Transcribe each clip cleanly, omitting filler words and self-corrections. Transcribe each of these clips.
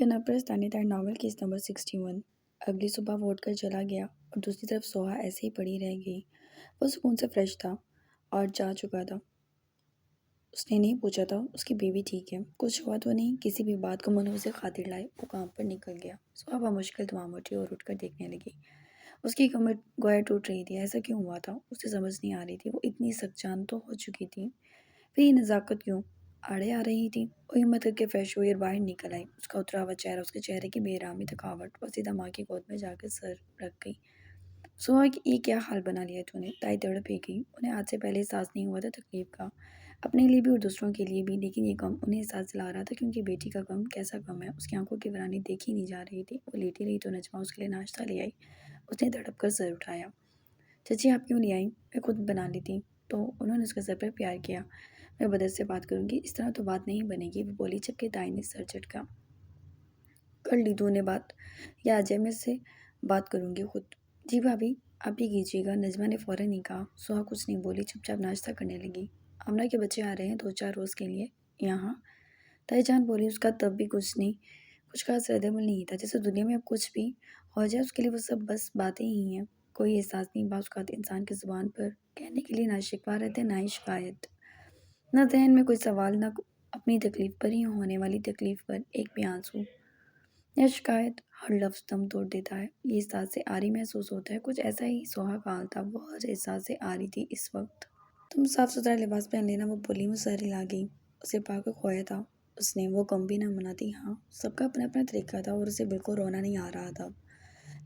کنار پر ستانیدار novel case number 61۔ اگلی صبح وہ اٹھ کر چلا گیا اور دوسری طرف سوہا ایسے ہی پڑی رہ گئی۔ وہ سکون سے فریش تھا اور جا چکا تھا۔ اس نے نہیں پوچھا تھا اس کی بیوی ٹھیک ہے، کچھ ہوا تو نہیں۔ کسی بھی بات کو منہ سے خاطر لائے وہ کام پر نکل گیا۔ سوہا بمشکل دعاؤں اٹھی اور اٹھ کر دیکھنے لگی۔ اس کی کمر گویا ٹوٹ رہی تھی۔ ایسا کیوں ہوا تھا اسے سمجھ نہیں آ رہی تھی۔ وہ اتنی سخت جان تو ہو چکی تھی، پھر یہ نزاکت کیوں آڑے آ رہی تھی۔ وہ ہمت کر کے فریش ہوئی اور باہر نکل آئی۔ اس کا اترا ہوا چہرہ، اس کے چہرے کی بے آرامی، تھکاوٹ، وہ سیدھا ماں کی گود میں جا کر سر رکھ گئی۔ سوہا یہ کیا حال بنا لیا تو نے؟ تائی تڑپ ہی گئی۔ انہیں آج سے پہلے احساس نہیں ہوا تھا تکلیف کا، اپنے لیے بھی اور دوسروں کے لیے بھی، لیکن یہ غم انہیں احساس دلا رہا تھا کیونکہ بیٹی کا غم کیسا غم ہے۔ اس کی آنکھوں کی ویرانی دیکھی نہیں جا رہی تھی۔ وہ لیٹی رہی تو نجمہ اس کے لیے ناشتہ لے آئی۔ اس نے تڑپ کر سر اٹھایا۔ چچی آپ کیوں نہیں آئیں؟ میں خود بنا لیتی۔ تو انہوں نے اس کے سر پر پیار کیا۔ میں بدر سے بات کروں گی، اس طرح تو بات نہیں بنے گی، وہ بولی جبکہ تائی نے سر جھٹکا۔ کر لی تو نے بات، یا اجے میں سے بات کروں گی خود؟ جی بھابھی آپ ہی کیجیے گا، نجمہ نے فوراً ہی کہا۔ سوہا کچھ نہیں بولی، چپ چاپ ناشتہ کرنے لگی۔ آمنہ کے بچے آ رہے ہیں 2-4 روز کے لیے یہاں، تائی جان بولی۔ اس کا تب بھی کچھ خاص رد عمل نہیں تھا، جیسے دنیا میں اب کچھ بھی ہو جائے اس کے لیے وہ سب بس باتیں ہی ہیں، کوئی احساس نہیں۔ بعض اوقات انسان کی زبان پر کہنے کے لیے نہ شکوہ رہتا ہے نہ ہی شکایت، نہ ذہن میں کوئی سوال، نہ اپنی تکلیف پر ہی ہونے والی تکلیف پر ایک بھی آنسو یا شکایت۔ ہر لفظ دم توڑ دیتا ہے، یہ احساس سے عاری محسوس ہوتا ہے۔ کچھ ایسا ہی سوہا کا حال تھا، وہ ہر احساس سے عاری تھی اس وقت۔ تم صاف ستھرا لباس پہن لینا، وہ بولی۔ وہ سر ہلا گئی۔ اسے پا کر کھویا تھا اس نے، وہ غم بھی نہ مناتی۔ ہاں سب کا اپنا اپنا طریقہ تھا اور اسے بالکل رونا نہیں آ رہا تھا۔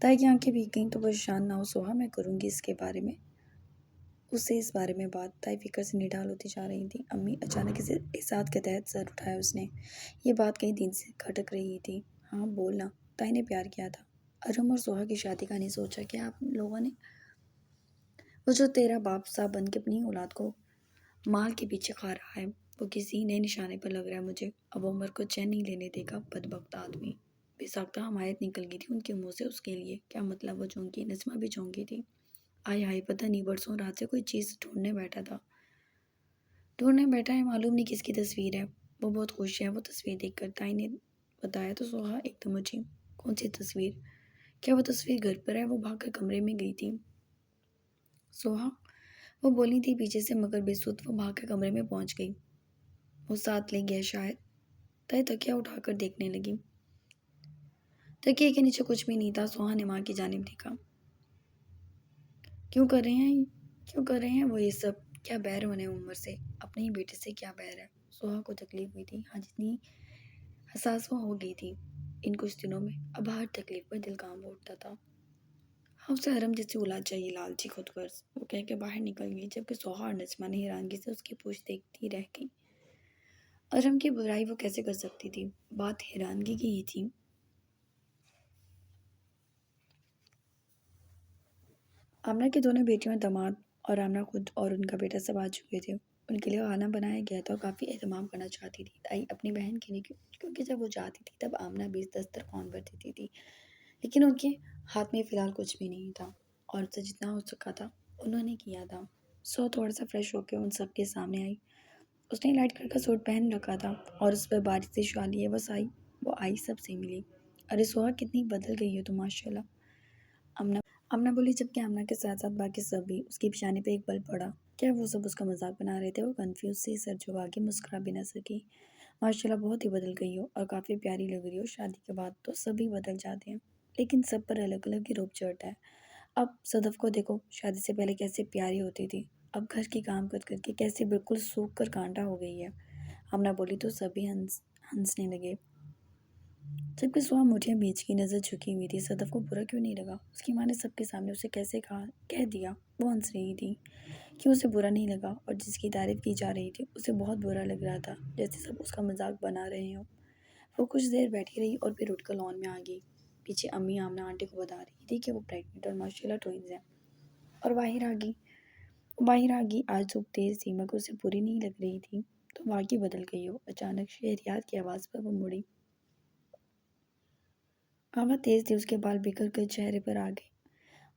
تائی کی آنکھیں بھیگ گئیں۔ تو پریشان نہ ہو سوہا، میں کروں گی اس بارے میں بات۔ تائی فکر سے نڈال ہوتی جا رہی تھی۔ امی، اچانک اس احساس کے تحت سر اٹھایا اس نے۔ یہ بات کئی دن سے کھٹک رہی تھی۔ ہاں بولنا۔ تائی نے پیار کیا تھا ارم اور سوہا کی شادی کا نہیں سوچا کیا آپ لوگوں نے؟ وہ جو تیرا باپ صاحب بن کے اپنی اولاد کو مال کے پیچھے کھا رہا ہے، وہ کسی نئے نشانے پر لگ رہا ہے مجھے۔ اب عمر کو چین نہیں لینے دے گا، بدبخت آدمی۔ بے ساختہ حمایت نکل گئی تھی ان کے منہ سے اس کے لیے۔ کیا مطلب؟ وہ چونکی، نسمہ بھی چونکی تھی۔ آئے ہائے، پتہ نہیں برسوں رات سے کوئی چیز ڈھونڈنے بیٹھا ہے، معلوم نہیں کس کی تصویر ہے۔ وہ بہت خوش ہے وہ تصویر دیکھ کر، تائی نے بتایا تو سوہا ایک دم اٹھی۔ کون سی تصویر؟ کیا وہ تصویر گھر پر ہے؟ وہ بھاگ کر کمرے میں گئی تھی سوہا، وہ بولی تھی پیچھے سے، مگر بے سود وہ بھاگ کر کمرے میں پہنچ گئی۔ وہ ساتھ لے گیا شاید۔ تائی تکیہ اٹھا کر دیکھنے لگی۔ تکیے کے نیچے کچھ بھی نہیں تھا۔ سوہا نے ماں کی جانب دیکھا۔ کیوں کر رہے ہیں وہ یہ سب؟ کیا بیر انہیں عمر سے؟ اپنے ہی بیٹے سے کیا بیر ہے؟ سوہا کو تکلیف ہوئی تھی، ہاں جتنی حساس وہ ہو گئی تھی ان کچھ دنوں میں، اب ہر تکلیف پر دل کام اٹھتا تھا۔ ہاں اسے حرم جیسی اولاد چاہیے، لالچی خود غرض، وہ کہہ کے باہر نکل گئی، جبکہ سوہا اور نجمہ نے حیرانگی سے اس کی پوچھ دیکھتی رہ گئی۔ ارم کی برائی وہ کیسے کر سکتی تھی؟ بات حیرانگی کی ہی تھی۔ آمنہ کی دونوں بیٹیوں، داماد اور آمنہ خود اور ان کا بیٹا سب آ چکے تھے۔ ان کے لیے کھانا بنایا گیا تھا اور کافی اہتمام کرنا چاہتی تھی تائی اپنی بہن کے لیے، کیونکہ جب وہ جاتی تھی تب آمنہ بھی دسترخوان پر دیتی تھی، لیکن ان کے ہاتھ میں فی الحال کچھ بھی نہیں تھا، اور ان سے جتنا ہو سکا تھا انہوں نے کیا تھا۔ سو تھوڑا سا فریش ہو کے ان سب کے سامنے آئی۔ اس نے لائٹ کلر کا سوٹ پہن رکھا تھا اور اس پر باریک سی شالی ہے۔ وہ آئی سب سے ملی۔ ارے سوہا کتنی بدل گئی ہو تم، ماشاء اللہ، آمنہ بولی، جبکہ آمنہ کے ساتھ ساتھ باقی سب بھی۔ اس کی پیشانی پہ ایک بل پڑا۔ کیا وہ سب اس کا مذاق بنا رہے تھے؟ وہ کنفیوز سی سر جھکا کے مسکرا بھی نہ سکی۔ ماشاءاللہ بہت ہی بدل گئی ہو اور کافی پیاری لگ رہی ہو۔ شادی کے بعد تو سبھی بدل جاتے ہیں، لیکن سب پر الگ الگ ہی روپ چڑھتا ہے۔ اب صدف کو دیکھو، شادی سے پہلے کیسے پیاری ہوتی تھی، اب گھر کی کام کر کر کے کیسے بالکل سوکھ کر کانٹا ہو گئی ہے۔ آمنہ بولی تو سبھی ہنسنے لگے، جبکہ سوہا مٹھیاں بیچ کی نظر جھکی ہوئی تھی۔ صدف کو برا کیوں نہیں لگا؟ اس کی ماں نے سب کے سامنے اسے کیسے کہہ دیا؟ وہ ہنس رہی تھی، کیوں اسے برا نہیں لگا؟ اور جس کی تعریف کی جا رہی تھی اسے بہت برا لگ رہا تھا، جیسے سب اس کا مذاق بنا رہے ہوں۔ وہ کچھ دیر بیٹھی رہی اور پھر اٹھ کر لان میں آ گئی۔ پیچھے امی آمنہ آنٹی کو بتا رہی تھی کہ وہ پریگننٹ اور ماشاءاللہ ٹوئنز ہیں، اور باہر آ گئی۔ آج دھوپ تیز تھی مگر اسے بری نہیں لگ رہی تھی۔ تو واقعی بدل گئی ہو۔ اچانک شہریار کی آواز پر وہ مڑی۔ آواز تیز تھی، اس کے بال بکھر کر چہرے پر آ گئے۔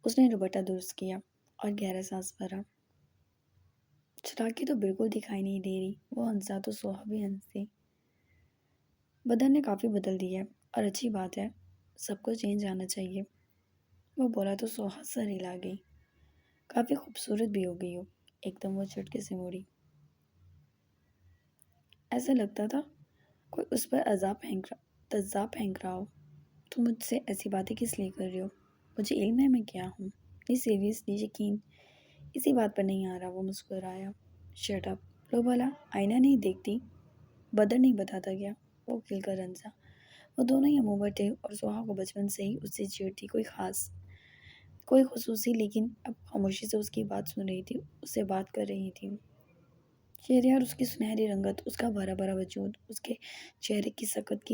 اس نے دوپٹہ درست کیا اور گہرا سانس بھرا۔ چلاکی تو بالکل دکھائی نہیں دے رہی۔ وہ ہنسا تو سوہا بھی ہنسی۔ بدن نے کافی بدل دی ہے، اور اچھی بات ہے، سب کو چینج آنا چاہیے۔ وہ بولا تو سوہا سر ہلا گئی۔ کافی خوبصورت بھی ہو گئی ہو۔ ایک دم وہ چٹکے سے موڑی۔ ایسا لگتا تھا کوئی اس پر تذاب پھینک رہا ہو۔ تم مجھ سے ایسی باتیں کس لیے کر رہے ہو؟ مجھے علم ہے میں کیا ہوں۔ نہیں سیریسلی یقین اسی بات پر نہیں آ رہا۔ وہ مسکرایا۔ Shut up. لو بھلا آئینہ نہیں دیکھتی؟ بدر نہیں بتاتا کیا؟ وہ کھل کر ہنسا۔ وہ دونوں ہی امور تھے اور سوہا کو بچپن سے ہی اس سے چیڑ تھی، کوئی خصوصی، لیکن اب خاموشی سے اس کی بات سن رہی تھی، اس سے بات کر رہی تھی۔ شہریار، اس کی سنہری رنگت، اس کا بھرا بھرا وجود، اس کے چہرے کی ساخت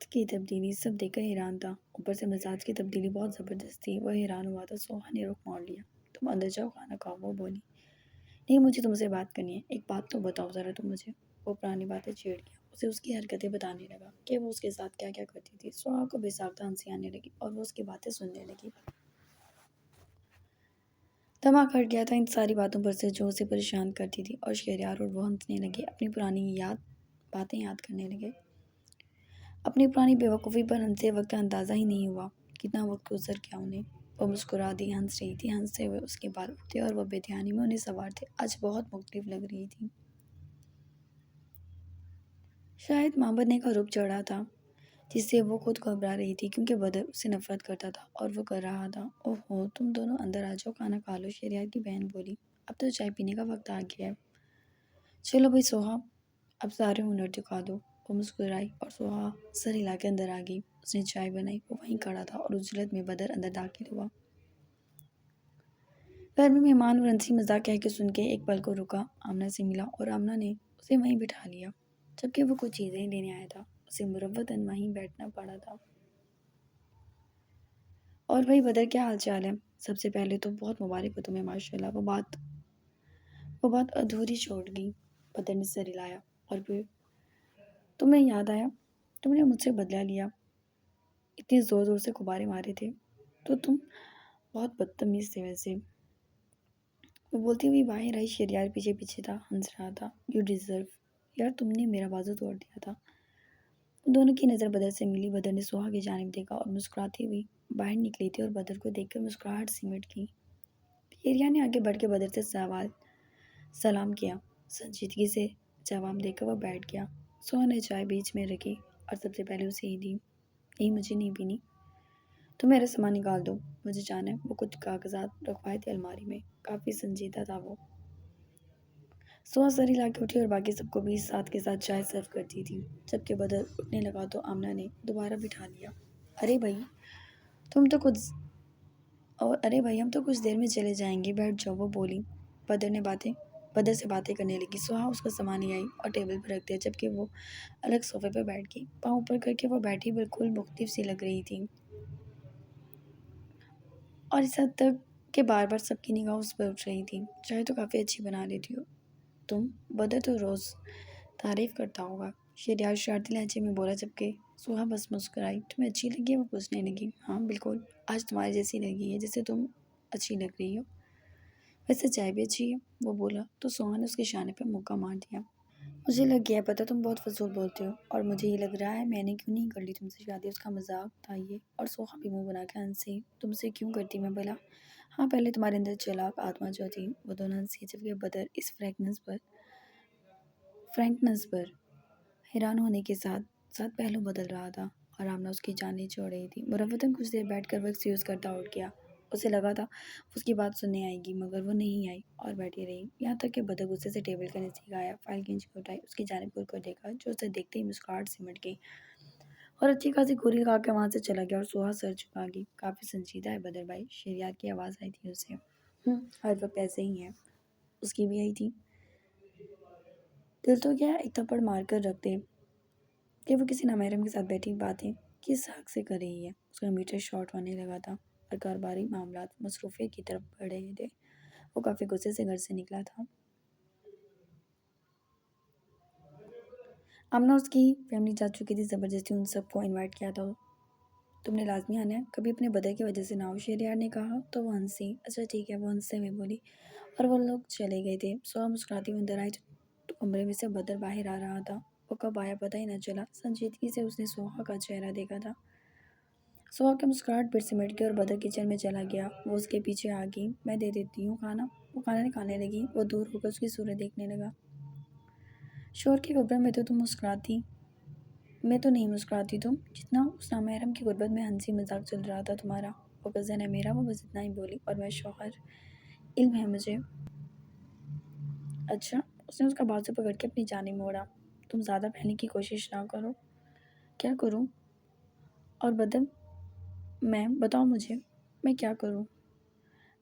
کی تبدیلی سب دیکھ کر حیران تھا۔ اوپر سے مزاج کی تبدیلی بہت زبردست تھی۔ وہ حیران ہوا تھا۔ سوہا نے رخ موڑ لیا۔ تم اندر جاؤ، کھانا کھاؤ، وہ بولی۔ نہیں، مجھے تم سے بات کرنی ہے۔ ایک بات تو بتاؤ ذرا تم مجھے۔ وہ پرانی باتیں چھیڑ گیا۔ اسے اس کی حرکتیں بتانے لگا کہ وہ اس کے ساتھ کیا کیا کرتی تھی۔ سوہا کو بے ساختہ ہنسی آنے لگی اور وہ اس کی باتیں سننے لگی۔ دماغ ہٹ گیا تھا ان ساری باتوں پر سے جو اسے پریشان کرتی تھی، اور شہریار اور وہ ہنسنے لگے، اپنی پرانی باتیں یاد کرنے لگے۔ اپنی پرانی بے وقوفی پر ہنسے وقت کا اندازہ ہی نہیں ہوا کتنا وقت گزر گیا انہیں۔ وہ مسکرا دی، ہنس رہی تھی، ہنستے ہوئے اس کے بال اٹھتے اور وہ بے دھیانی میں انہیں سنوارتے آج بہت مختلف لگ رہی تھی۔ شاید مامدنے کا رخ چڑھا تھا جس سے وہ خود گھبرا رہی تھی، کیونکہ بدر اس سے نفرت کرتا تھا اور وہ کر رہا تھا۔ اوہ ہو، تم دونوں اندر آ جاؤ، کھانا کھا لو، شہریار کی بہن بولی۔ اب تو چائے پینے کا وقت آ گیا ہے۔ چلو بھائی سوہا، اب سارے ہنر دکھا دو۔ وہ مسکرائی اور سوہا سر ہلا کے اندر آ گئی۔ اس نے چائے بنائی۔ وہ وہیں کھڑا تھا اور اس جلد میں بدر اندر داخل ہوا۔ گھر میں مہمان اور ہنسی مذاق کہہ کے سن کے ایک پل کو رکا، آمنہ سے ملا اور آمنہ نے اسے وہیں بٹھا لیا، جبکہ وہ کچھ چیزیں لینے آیا تھا۔ اسے مروتاً وہیں بیٹھنا پڑا تھا۔ اور بھائی بدر، کیا حال چال ہے؟ سب سے پہلے تو بہت مبارک ہو تمہیں، ماشاءاللہ۔ وہ بات ادھوری چھوڑ گئی۔ بدر نے سر ہلایا۔ اور پھر تمہیں یاد آیا تم نے مجھ سے بدلہ لیا، اتنے زور زور سے غبارے مارے تھے تو تم بہت بدتمیز تھے ویسے۔ وہ بولتی ہوئی باہر آئی۔ شہریار پیچھے پیچھے تھا، ہنس رہا تھا۔ یو ڈیزرو، یار تم نے میرا بازو توڑ دیا تھا۔ دونوں کی نظر بدر سے ملی۔ بدر نے سوہا کی جانب دیکھا اور مسکراتی ہوئی باہر نکلی تھی اور بدر کو دیکھ کر مسکراہٹ سمٹ گئی۔ شہریار نے آگے بڑھ کے بدر سے سلام کیا۔ سنجیدگی سے جواب دے کر وہ بیٹھ گیا۔ سوہا نے چائے بیچ میں رکھی اور سب سے پہلے اسے ہی دی۔ نہیں، مجھے نہیں پینی۔ تو میرا سامان نکال دو، مجھے جانا ہے۔ وہ کچھ کاغذات رکھوائے تھے الماری میں۔ کافی سنجیدہ تھا وہ۔ سوہا سر ہلا کے اٹھی اور باقی سب کو بھی ساتھ کے ساتھ چائے سرو کرتی تھی۔ جبکہ بدر اٹھنے لگا تو آمنہ نے دوبارہ بٹھا لیا۔ ارے بھائی ہم تو کچھ دیر میں چلے جائیں گے، بیٹھ جاؤ، وہ بولی۔ بدر سے باتیں کرنے لگی۔ سوہا اس کا سامان لے آئی اور ٹیبل پر رکھ دیا، جبکہ وہ الگ صوفے پر بیٹھ گئی۔ پاؤں اوپر کر کے وہ بیٹھی بالکل مختلف سی لگ رہی تھی، اور اس حد تک کہ بار بار سب کی نگاہ اس پر اٹھ رہی تھی۔ چائے تو کافی اچھی بنا لیتی ہو تم، بدر تو روز تعریف کرتا ہوگا، شہریار شرارتی لہجے میں بولا، جبکہ سوہا بس مسکرائی۔ تمہیں اچھی لگی ہے؟ وہ پوچھنے لگی۔ ہاں بالکل، آج تمہارے جیسی لگی ہے جیسے تم اچھی لگ رہی ہو۔ ویسے چائے بھی اچھی ہے، وہ بولا تو سوہا نے اس کے شانے پہ مکہ مار دیا۔ مجھے لگ گیا پتہ تم بہت فضول بولتے ہو، اور مجھے یہ لگ رہا ہے میں نے کیوں نہیں کر لی تم سے شادی۔ اس کا مذاق تھا یہ، اور سوہا بھی منہ بنا کے ہنسی۔ تم سے کیوں کرتی میں بھلا؟ ہاں، پہلے تمہارے اندر چلاک آتما جو تھی۔ وہ دونوں ہنسی، جبکہ بدر اس فرینکنس پر حیران ہونے کے ساتھ ساتھ پہلو بدل رہا تھا، اور آمنہ اس کی جان نہیں چھوڑ رہی تھی۔ مروتاً کچھ دیر بیٹھ کر وہ ایکسکیوز کرتا اٹھ گیا۔ اسے لگا تھا اس کی بات سننے آئے گی، مگر وہ نہیں آئی اور بیٹھی رہی، یہاں تک کہ بدر غصے سے ٹیبل کے نزدیک آیا، فائل کھینچ کے اٹھائی، اس کی جانب گھور کر دیکھا، جو اسے دیکھتے ہی مسکراہٹ سمٹ گئی اور اچھی خاصی گھوری لگا کے وہاں سے چلا گیا، اور سوہا سر جھکا گئی۔ کافی سنجیدہ ہے بدر بھائی، شہریار کی آواز آئی تھی اسے۔ ہر وقت ایسے ہی ہے، اس کی بھی آئی تھی۔ دل تو کیا ایک تھپڑ مار کر رکھ دے کہ وہ کسی نامحرم کے ساتھ بیٹھی باتیں کس حق سے کر رہی ہے۔ اس کا میٹر شارٹ ہونے لگا تھا اور کاروباری معاملات مصروفیت کی طرف بڑھ رہے تھے۔ وہ کافی غصے سے گھر سے نکلا تھا۔ آمنہ اور اس کی فیملی جا چکی تھی، زبردستی ان سب کو انوائٹ کیا تھا۔ تم نے لازمی آنا ہے، کبھی اپنے بدر کی وجہ سے نہ ہو، شہریار نے کہا تو وہ ہنسی۔ اچھا ٹھیک ہے، وہ ہنستے ہوئے بولی، اور وہ لوگ چلے گئے تھے۔ سوہا مسکراتی ہوئی اندر آئی تو کمرے میں سے بدر باہر آ رہا تھا۔ وہ کب آیا پتہ ہی نہ چلا۔ سنجیدگی سے اس نے سوہا کا چہرہ دیکھا تھا۔ سوہا کی مسکراہٹ پھر سمٹ گئی اور بدر کچن میں چلا گیا۔ وہ اس کے پیچھے آ گئی۔ میں دے دیتی ہوں کھانا۔ وہ کھانا کھانے لگی۔ وہ دور ہو کر اس کی صورت دیکھنے لگا۔ شوہر کی غربت میں تو تم مسکراتی، میں تو نہیں مسکراتی تم جتنا اس نامحرم کی غربت میں ہنسی مذاق چل رہا تھا تمہارا۔ وہ کزن ہے میرا، وہ بس اتنا ہی بولی۔ اور میں شوہر، علم ہے مجھے۔ اچھا، اس نے اس کا بازو پکڑ کے اپنی جانب موڑا۔ تم زیادہ پہننے کی کوشش نہ کرو۔ کیا کروں؟ اور بدر، میں بتاؤ مجھے، میں کیا کروں؟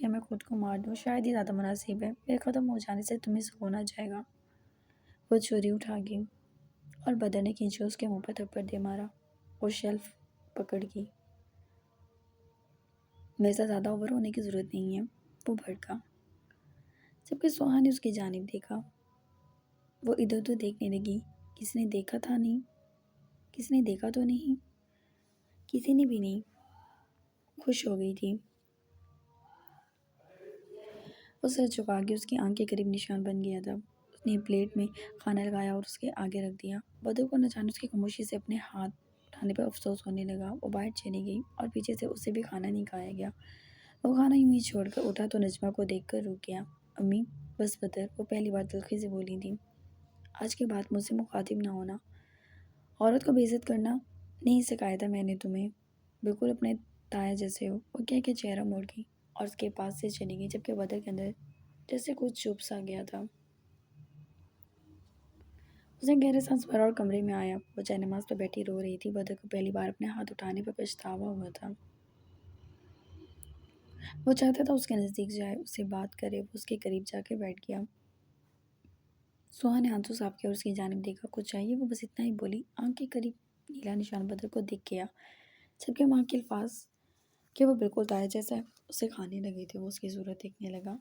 یا میں خود کو مار دوں؟ شاید یہ زیادہ مناسب ہے۔ میرے ختم ہو جانے سے تمہیں سکون آ جائے گا۔ وہ چھری اٹھا گئی اور بدر نے کھینچے اس کے منہ پر تھپڑ دے مارا۔ وہ شیلف پکڑ گئی۔ ویسا زیادہ اوور ہونے کی ضرورت نہیں ہے، وہ بھڑکا۔ جبکہ سوہا نے اس کی جانب دیکھا۔ وہ ادھر ادھر دیکھنے لگی۔ کسی نے دیکھا تھا نہیں؟ کسی نے دیکھا تو نہیں؟ کسی نے بھی نہیں۔ خوش ہو گئی تھی۔ وہ سر جھکا کے اس کی آنکھ کے قریب نشان بن گیا تھا۔ اس نے پلیٹ میں کھانا لگایا اور اس کے آگے رکھ دیا۔ بدر کو نہ جانے اس کی خاموشی سے اپنے ہاتھ اٹھانے پر افسوس ہونے لگا۔ وہ باہر چلی گئی اور پیچھے سے اسے بھی کھانا نہیں کھایا گیا۔ وہ کھانا یوں ہی چھوڑ کر اٹھا تو نجمہ کو دیکھ کر رک گیا۔ امی، بس بدر، وہ پہلی بار تلخی سے بولی تھی، آج کے بعد مجھ سے مخاطب نہ ہونا۔ عورت کو بے عزت کرنا نہیں سکھایا تھا میں نے تمہیں، بالکل اپنے تایا جیسے ہو۔ وہ کہہ کے چہرہ موڑ گئی اور اس کے پاس سے چلی گئی، جبکہ بدر کے اندر جیسے کچھ چپ سا گیا تھا۔ اس نے گہرا سانس بھرا اور کمرے میں آیا۔ وہ چائے نماز پر بیٹھی رو رہی تھی۔ بدر کو پہلی بار اپنے ہاتھ اٹھانے پر پچھتاوا ہوا تھا۔ وہ چاہتا تھا اس کے نزدیک جائے، اس سے بات کرے۔ وہ اس کے قریب جا کے بیٹھ گیا۔ سوہا نے آنسو صاف کیا اور اس کی جانب دیکھا۔ کچھ چاہیے؟ وہ بس اتنا ہی بولی۔ آنکھ کے قریب نیلا نشان بدر کو دکھ گیا، جبکہ وہاں کے الفاظ کہ وہ بالکل تایا جیسا ہے اسے کھانے لگے تھے۔ وہ اس کی صورت دیکھنے لگا۔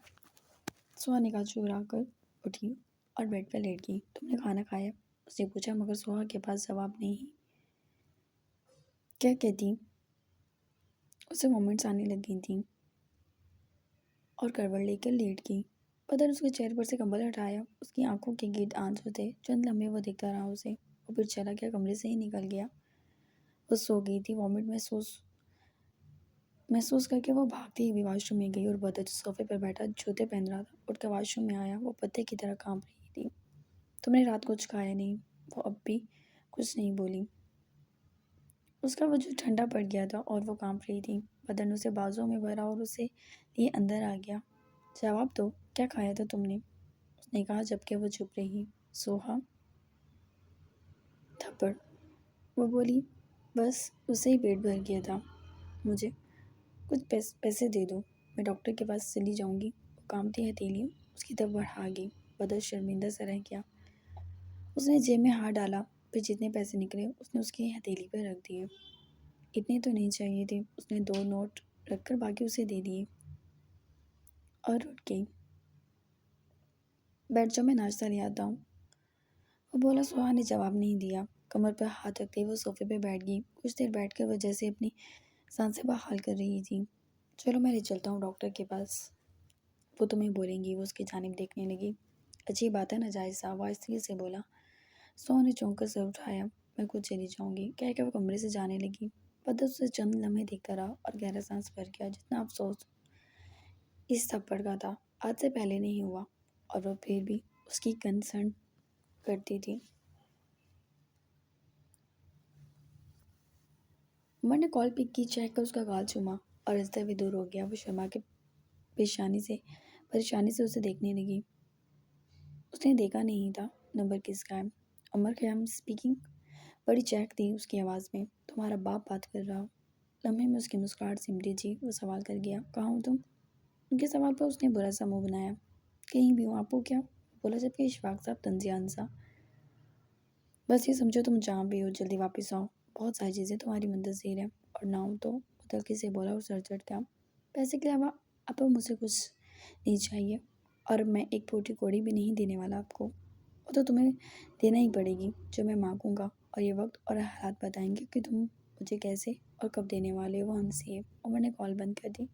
سوہا نگاہ چرا کر اٹھی اور بیڈ پر لیٹ گئی۔ تم نے کھانا کھایا؟ اس نے پوچھا، مگر سوہا کے پاس جواب نہیں۔ کیا کہتی؟ اسے مومنٹس آنے لگ گئی تھیں اور کروٹ لے کر لیٹ گئی۔ بدر نے اس کے چہرے پر سے کمبل ہٹایا۔ اس کی آنکھوں کے گرد آنسو تھے۔ چند لمحے وہ دیکھتا رہا اسے۔ وہ پھر چلا گیا، کمرے سے ہی نکل گیا۔ وہ سو گئی تھی۔ وامٹ محسوس کر کے وہ بھاگتی ہوئی واش روم میں گئی اور بدر جو صوفے پر بیٹھا جوتے پہن رہا تھا اٹھ کر واش روم میں آیا۔ وہ پتے کی طرح کانپ رہی تھی۔ تم نے رات کچھ کھایا نہیں؟ وہ اب بھی کچھ نہیں بولی۔ اس کا وجود ٹھنڈا پڑ گیا تھا اور وہ کانپ رہی تھی۔ بدر نے اسے بازوں میں بھرا اور اسے لیے اندر آ گیا۔ جواب دو، کیا کھایا تھا تم نے؟ اس نے کہا جبکہ وہ چپ رہی۔ سوہا، تھپڑ۔ وہ بولی، بس اس سے ہی پیٹ بھر گیا تھا۔ مجھے کچھ پیسے دے دو، میں ڈاکٹر کے پاس چلی جاؤں گی۔ وہ کانپتی ہتھیلی اس کی طرف بڑھا گئی۔ بدر شرمندہ سا رہ گیا۔ اس نے جیب میں ہاتھ ڈالا، پھر جتنے پیسے نکلے اس نے اس کی ہتھیلی پر رکھ دیے۔ اتنے تو نہیں چاہیے تھے۔ اس نے 2 نوٹ رکھ کر باقی اسے دے دیے اور اٹھ گئی۔ بیٹھ جاؤ، میں ناشتہ لے آتا ہوں، وہ بولا۔ سوہا نے جواب نہیں دیا۔ کمر پر ہاتھ رکھتے وہ صوفے پہ بیٹھ گئی۔ کچھ دیر بیٹھ کر وہ جیسے اپنی سانسیں بحال کر رہی تھی۔ چلو میں لے چلتا ہوں ڈاکٹر کے پاس، وہ تمہیں بولیں گی۔ وہ اس کی جانب دیکھنے لگی۔ عجیب بات ہے، ناجائز صاحب، وہ آہستگی سے بولا۔ سوہا نے چونک کر سر اٹھایا۔ میں خود چلی جاؤں گی، کہہ کے وہ کمرے سے جانے لگی۔ بدر اسے چند لمحے دیکھتا رہا اور گہرا سانس بھر گیا۔ جتنا افسوس اس تھپڑ کا تھا آج سے پہلے نہیں ہوا، اور وہ پھر بھی اس کی کنسرن کرتی تھی۔ عمر نے کال پک کی، چیک کر اس کا گال چوما اور ہنستے ہوئے دور ہو گیا۔ وہ شرما کے پریشانی سے اسے دیکھنے لگی۔ اس نے دیکھا نہیں تھا نمبر کس کا ہے۔ عمر خیام اسپیکنگ۔ بڑی چہک تھی اس کی آواز میں۔ تمہارا باپ بات کر رہا۔ لمحے میں اس کی مسکراہٹ سمٹی تھی۔ وہ سوال کر گیا، کہاں ہو تم؟ ان کے سوال پر اس نے برا سا منہ بنایا۔ کہیں بھی ہوں، آپ کو کیا؟ بولا جبکہ اشفاق صاحب طنزیان سا۔ بس یہ سمجھو تم جہاں بھی ہو جلدی واپس آؤ، بہت ساری چیزیں تمہاری منتظر ہیں، اور نہ ہو تو، وہ تلخی سے بولا اور سر جھٹکا۔ پیسے کے علاوہ آپ کو مجھ سے کچھ نہیں چاہیے، اور میں ایک پھوٹی کوڑی بھی نہیں دینے والا آپ کو۔ وہ تو تمہیں دینا ہی پڑے گی جو میں مانگوں گا، اور یہ وقت اور حالات بتائیں گے کہ تم مجھے کیسے اور کب دینے والے ہو۔ وہ ہنسی۔ عمر نے کال بند کر دی۔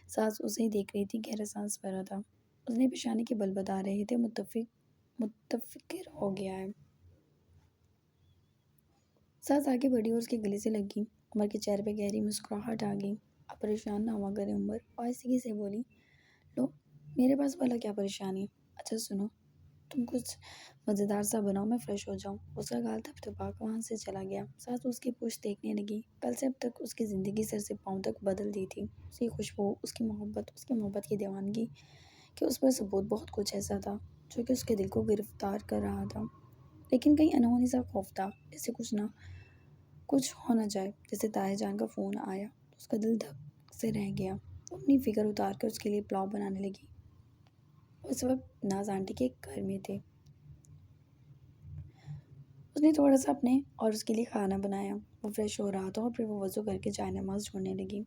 ساس اسے ہی دیکھ رہی تھی، گہرا سانس بھرا تھا۔ اس نے پیشانی کے بل بتا رہے تھے، متفق متفکر ہو گیا ہے۔ ساس آگے بڑھی اور اس کے گلے سے لگی۔ عمر کے چہرے پہ گہری مسکراہٹ آ گئی۔ اب پریشان نہ ہوا کرے عمر، آہستگی سے بولی، لو میرے پاس بھلا کیا پریشانی ہے؟ اچھا سنو، تم کچھ مزیدار سا بناؤ، میں فریش ہو جاؤں۔ اس کا گال تھپ تھپا کر وہاں سے چلا گیا۔ ساس اس کی پوچھ دیکھنے لگی۔ کل سے اب تک اس کی زندگی سر سے پاؤں تک بدل دی تھی۔ اس کی خوشبو، اس کی محبت کی دیوانگی کہ اس پر ثبوت بہت کچھ ایسا تھا جو کہ اس کے دل کو گرفتار کر رہا تھا، لیکن کہیں انہونی سا خوف تھا، جیسے کچھ ہو نہ جائے۔ جیسے طاہر جان کا فون آیا تو اس کا دل دھک سے رہ گیا۔ وہ اپنی فکر اتار کر اس کے لیے پلاؤ بنانے لگی۔ اس وقت ناز آنٹی کے گھر میں تھے۔ اس نے تھوڑا سا اپنے اور اس کے لیے کھانا بنایا۔ وہ فریش ہو رہا تھا اور پھر وہ وضو کر کے جائے نماز چھوڑنے لگی،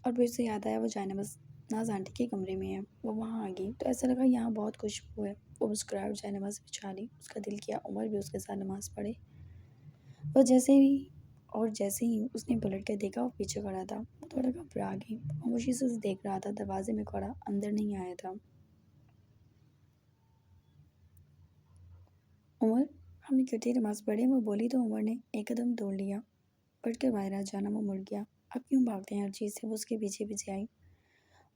اور پھر سے یاد آیا وہ جائے نماز ناز آنٹی کے کمرے میں ہے۔ وہ وہاں آ گئی تو ایسا لگا یہاں بہت خوشبو ہے۔ وہ مسکرائی اور جائے نماز بچھا لی۔ اس کا دل کیا عمر بھی اس کے ساتھ نماز پڑھے۔ وہ جیسے ہی اس نے پلٹ کر دیکھا، وہ پیچھے کھڑا تھا۔ وہ تھوڑا گھبرا گئی، خاموشی سے اسے دیکھ رہا تھا، دروازے میں کھڑا، اندر نہیں آیا تھا۔ عمر، ہم نے اکٹھے نماز پڑھی، وہ بولی تو عمر نے ایک قدم دوڑ لیا۔ پلٹ کر باہر آ جانا، وہ مڑ گیا۔ آپ کیوں بھاگتے ہیں ہر چیز سے؟ وہ اس کے پیچھے پیچھے آئی۔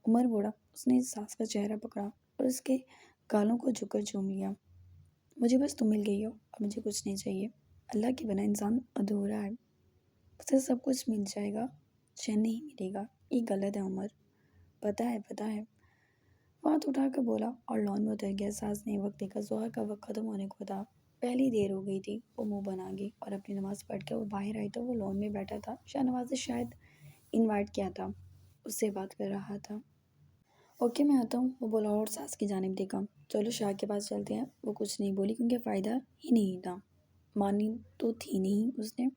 عمر بوڑھا، اس نے ساس کا چہرہ پکڑا اور اس کے گالوں کو جھک کر چوم لیا۔ مجھے بس تم مل گئی ہو، اب مجھے کچھ نہیں چاہیے۔ اللہ کے بنا انسان ادھورا ہے، اسے سب کچھ مل جائے گا، چین نہیں ملے گا۔ یہ غلط ہے عمر، پتہ ہے۔ وہ ہاتھ اٹھا کر بولا اور لان میں اتر گیا۔ ساس نے وقت دیکھا، ظہر کا وقت ختم ہونے کو تھا، پہلی دیر ہو گئی تھی۔ وہ منہ بنا گئی اور اپنی نماز پڑھ کے وہ باہر آئی تو وہ لان میں بیٹھا تھا۔ شاہ نواز نے شاید انوائٹ کیا تھا، اس سے بات کر رہا تھا۔ اوکے میں آتا ہوں، وہ بولا اور ساس کی جانب دیکھا۔ چلو شاہ کے پاس چلتے ہیں۔ وہ کچھ نہیں بولی کیونکہ فائدہ ہی نہیں تھا، مانی تو تھی نہیں اس نے۔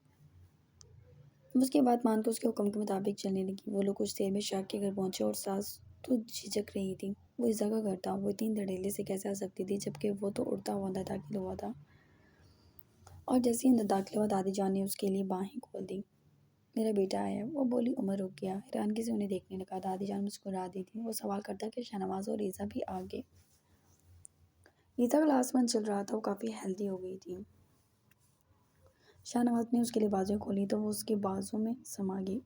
اس کے بعد مان کو اس کے حکم کے مطابق چلنے لگی۔ وہ لوگ کچھ دیر میں شاہ کے گھر پہنچے اور ساس تو جھجک رہی تھی۔ وہ ایزا کا گھر تھا، وہ اتنی دھڑیلے سے کیسے آ سکتی تھی جبکہ وہ تو اڑتا ہوا اندر داخل ہوا تھا۔ اور جیسے ہی اندر داخل ہوا، دادی جان نے اس کے لیے باہیں کھول دی۔ میرا بیٹا آیا ہے، وہ بولی۔ عمر رک گیا، حیرانگی سے انہیں دیکھنے لگا۔ دادی جان مسکرا دی تھی۔ وہ سوال کرتا کہ شاہ نواز اور ایزا بھی آگے۔ ایزا کا لاسٹ منتھ چل رہا تھا، وہ کافی ہیلدی ہو گئی تھی۔ شاہ نواز نے اس کے لیے بازویں کھولی تو وہ اس کے بازو میں سما گئی،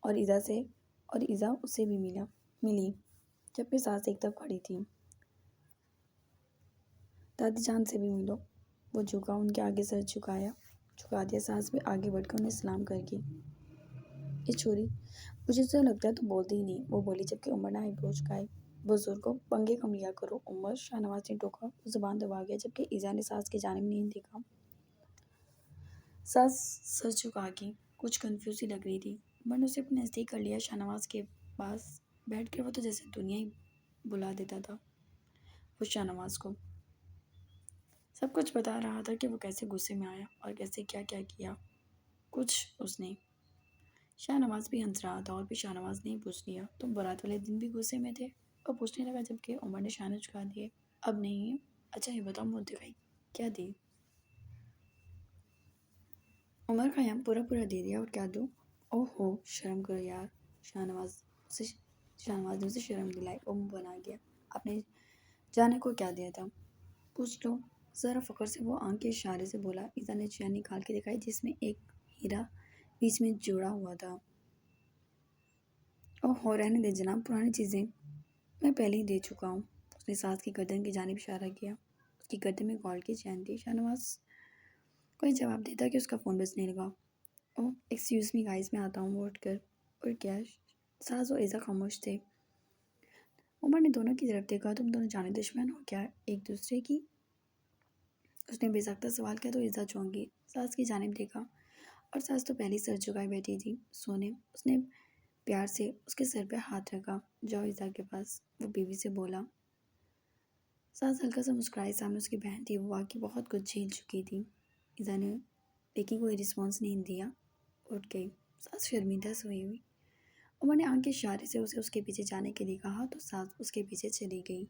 اور ایزا اس سے بھی ملی، جبکہ ساس ایک طرف کھڑی تھی۔ دادی جان سے بھی ملو۔ وہ جھکا، ان کے آگے سر جھکا دیا۔ ساس بھی آگے بڑھ کر انہیں سلام کر گئی۔ یہ چھوری، مجھے تو لگتا ہے تو بولتی ہی نہیں، وہ بولی، جبکہ عمر نے آئی برو جھکائے۔ بزرگوں پنگے کم لیا کرو عمر، شاہ نواز نے ٹوکا۔ وہ زبان دبا گیا، جبکہ ایزا نے ساس کی جانب نہیں دیکھا۔ ساس سر جھکا کے کچھ کنفیوز ہی لگ رہی تھی۔ عمر نے اسے اپنے نزدیک کر لیا۔ شاہ نواز کے پاس بیٹھ کر وہ تو جیسے دنیا ہی بلا دیتا تھا۔ وہ شاہ نواز کو سب کچھ بتا رہا تھا کہ وہ کیسے غصے میں آیا اور کیسے کیا کیا کچھ اس نے۔ شاہ نواز بھی ہنس رہا تھا، اور پھر شاہ نواز نے ہی پوچھ لیا، تم برات والے دن بھی غصے میں تھے؟ وہ پوچھنے لگا، جبکہ عمر نے شانے جھکا دیے۔ اب نہیں ہے۔ اچھا یہ بتاؤ، منہ دکھائی کیا دی؟ عمر خیام پورا دے دیا، اور کیا دوں؟ اوہ ہو، شرم کرو یار۔ شاہ نواز نے اسے شرم دلائی۔ وہ منہ بنا گیا۔ آپ نے جانے کو کیا دیا تھا؟ پوچھ لو ذرا، فخر سے وہ آنکھ کے اشارے سے بولا۔ ایزا نے چین نکال کے دکھائی جس میں ایک ہیرا بیچ میں جڑا ہوا تھا۔ اوہ ہو، رہنے دے جناب، پرانی چیزیں میں پہلے ہی دے چکا ہوں۔ اس نے ساس کی گردن کی جانب اشارہ کیا۔ اس کی گردن میں گولڈ کی چین تھی۔ شاہ نواز کوئی جواب دیتا کہ اس کا فون بجنے لگا۔ اوہ ایکسکیوز می گائز، میں آتا ہوں۔ وہ اٹھ کر اور کیا؟ ساس اور ایزا خاموش تھے۔ عمر نے دونوں کی طرف دیکھا۔ تم دونوں جانے دشمن ہو کیا ایک دوسرے کی؟ اس نے بے ساختہ سوال کیا تو ایزا چونک گئی، ساس کی جانب دیکھا، اور ساس تو پہلے سر جھکائے بیٹھی تھی۔ سونے، اس نے پیار سے اس کے سر پہ ہاتھ رکھا۔ جاؤ ایزا کے پاس، وہ بیوی سے بولا۔ ساس ہلکا سا مسکرائی، سامنے اس کی بہن تھی، وہ واقعی بہت کچھ جھیل چکی تھی۔ ایزا نے لیکن کوئی رسپانس نہیں دیا، اٹھ گئی۔ ساس شرمندہ سے ہوئی۔ عمر نے آنکھ کے اشارے سے اسے اس کے پیچھے جانے کے لیے کہا تو ساس اس کے پیچھے چلی گئی۔